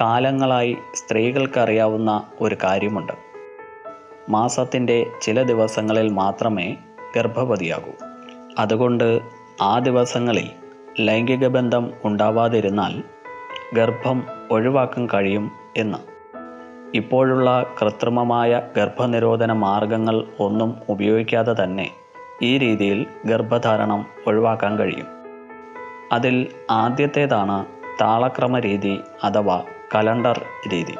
കാലങ്ങളായി സ്ത്രീകൾക്കറിയാവുന്ന ഒരു കാര്യമുണ്ട്. മാസത്തിൻ്റെ ചില ദിവസങ്ങളിൽ മാത്രമേ ഗർഭവതിയാകൂ. അതുകൊണ്ട് ആ ദിവസങ്ങളിൽ ലൈംഗിക ബന്ധം ഉണ്ടാവാതിരുന്നാൽ ഗർഭം ഒഴിവാക്കാൻ കഴിയും എന്ന്. ഇപ്പോഴുള്ള കൃത്രിമമായ ഗർഭനിരോധന മാർഗങ്ങൾ ഒന്നും ഉപയോഗിക്കാതെ തന്നെ ഈ രീതിയിൽ ഗർഭധാരണം ഒഴിവാക്കാൻ കഴിയും. അതിൽ ആദ്യത്തേതാണ് താളക്രമ രീതി അഥവാ കലണ്ടർ രീതി.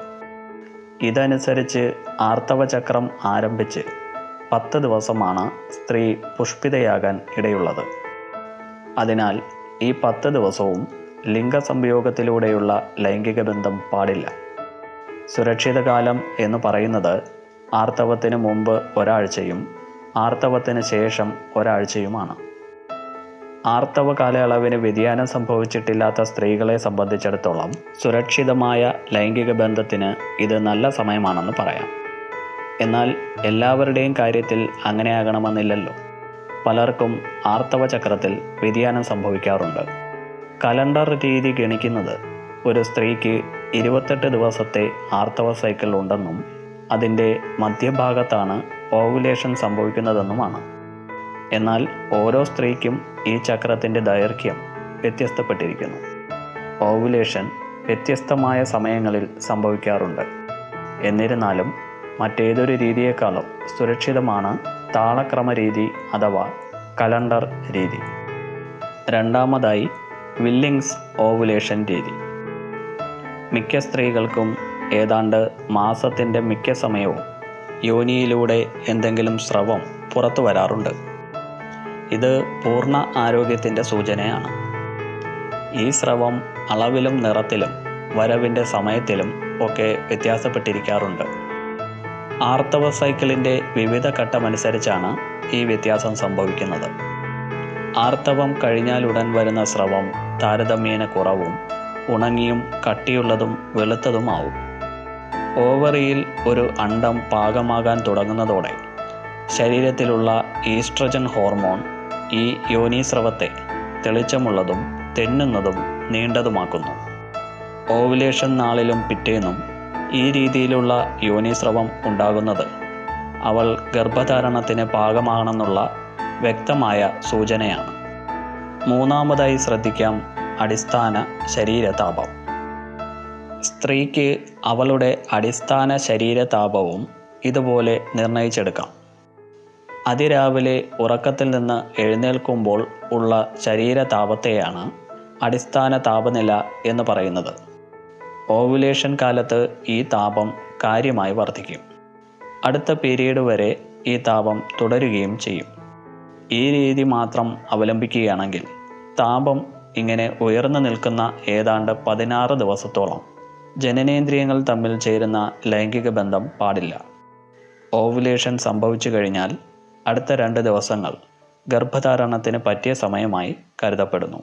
ഇതനുസരിച്ച് ആർത്തവചക്രം ആരംഭിച്ച് 10 ദിവസമാണ് സ്ത്രീ പുഷ്പിതയാകാൻ ഇടയുള്ളത്. അതിനാൽ ഈ 10 ദിവസവും ലിംഗസംയോഗത്തിലൂടെയുള്ള ലൈംഗിക ബന്ധം പാടില്ല. സുരക്ഷിതകാലം എന്ന് പറയുന്നത് ആർത്തവത്തിന് മുമ്പ് ഒരാഴ്ചയും ആർത്തവത്തിന് ശേഷം ഒരാഴ്ചയുമാണ്. ആർത്തവ കാലയളവിന് വ്യതിയാനം സംഭവിച്ചിട്ടില്ലാത്ത സ്ത്രീകളെ സംബന്ധിച്ചിടത്തോളം സുരക്ഷിതമായ ലൈംഗിക ബന്ധത്തിന് ഇത് നല്ല സമയമാണെന്ന് പറയാം. എന്നാൽ എല്ലാവരുടെയും കാര്യത്തിൽ അങ്ങനെയാകണമെന്നില്ലല്ലോ. പലർക്കും ആർത്തവ ചക്രത്തിൽ വ്യതിയാനം സംഭവിക്കാറുണ്ട്. കലണ്ടർ രീതി ഗണിക്കുന്നത് ഒരു സ്ത്രീക്ക് 28 ദിവസത്തെ ആർത്തവ സൈക്കിൾ ഉണ്ടെന്നും അതിൻ്റെ മധ്യഭാഗത്താണ് ഓവുലേഷൻ സംഭവിക്കുന്നതെന്നുമാണ്. എന്നാൽ ഓരോ സ്ത്രീക്കും ഈ ചക്രത്തിൻ്റെ ദൈർഘ്യം വ്യത്യസ്തപ്പെട്ടിരിക്കുന്നു. ഓവുലേഷൻ വ്യത്യസ്തമായ സമയങ്ങളിൽ സംഭവിക്കാറുണ്ട്. എന്നിരുന്നാലും മറ്റേതൊരു രീതിയേക്കാളും സുരക്ഷിതമാണ് താളക്രമ രീതി അഥവാ കലണ്ടർ രീതി. രണ്ടാമതായി വില്ലിങ്സ് ഓവുലേഷൻ രീതി. മിക്ക സ്ത്രീകൾക്കും ഏതാണ്ട് മാസത്തിൻ്റെ മിക്ക സമയവും യോനിയിലൂടെ എന്തെങ്കിലും സ്രവം പുറത്തു വരാറുണ്ട്. ഇത് പൂർണ്ണ ആരോഗ്യത്തിൻ്റെ സൂചനയാണ്. ഈ സ്രവം അളവിലും നിറത്തിലും വരവിൻ്റെ സമയത്തിലും ഒക്കെ വ്യത്യാസപ്പെട്ടിരിക്കാറുണ്ട്. ആർത്തവ സൈക്കിളിൻ്റെ വിവിധ ഘട്ടമനുസരിച്ചാണ് ഈ വ്യത്യാസം സംഭവിക്കുന്നത്. ആർത്തവം കഴിഞ്ഞാലുടൻ വരുന്ന സ്രവം താരതമ്യേന കുറവും ഉണങ്ങിയും കട്ടിയുള്ളതും വെളുത്തതുമാവും. ഓവറിയിൽ ഒരു അണ്ഡം പാകമാകാൻ തുടങ്ങുന്നതോടെ ശരീരത്തിലുള്ള ഈസ്ട്രജൻ ഹോർമോൺ ഈ യോനീസ്രവത്തെ തെളിച്ചമുള്ളതും തെന്നുന്നതും നീണ്ടതുമാക്കുന്നു. ഓവുലേഷൻ നാളിലും പിറ്റേന്നും ഈ രീതിയിലുള്ള യോനീസ്രവം ഉണ്ടാകുന്നത് അവൾ ഗർഭധാരണത്തിന് പാകമാണെന്നുള്ള വ്യക്തമായ സൂചനയാണ്. മൂന്നാമതായി ശ്രദ്ധിക്കാം അടിസ്ഥാന ശരീരതാപം. സ്ത്രീക്ക് അവളുടെ അടിസ്ഥാന ശരീരതാപവും ഇതുപോലെ നിർണയിച്ചെടുക്കാം. അതിരാവിലെ ഉറക്കത്തിൽ നിന്ന് എഴുന്നേൽക്കുമ്പോൾ ഉള്ള ശരീരതാപത്തെയാണ് അടിസ്ഥാന താപനില എന്ന് പറയുന്നത്. ഓവുലേഷൻ കാലത്ത് ഈ താപം കാര്യമായി വർദ്ധിക്കും. അടുത്ത പീരീഡ് വരെ ഈ താപം തുടരുകയും ചെയ്യും. ഈ രീതി മാത്രം അവലംബിക്കുകയാണെങ്കിൽ താപം ഇങ്ങനെ ഉയർന്നു നിൽക്കുന്ന ഏതാണ്ട് 16 ദിവസത്തോളം ജനനേന്ദ്രിയങ്ങൾ തമ്മിൽ ചേരുന്ന ലൈംഗിക ബന്ധം പാടില്ല. ഓവുലേഷൻ സംഭവിച്ചു കഴിഞ്ഞാൽ അടുത്ത 2 ദിവസങ്ങൾ ഗർഭധാരണത്തിന് പറ്റിയ സമയമായി കരുതപ്പെടുന്നു.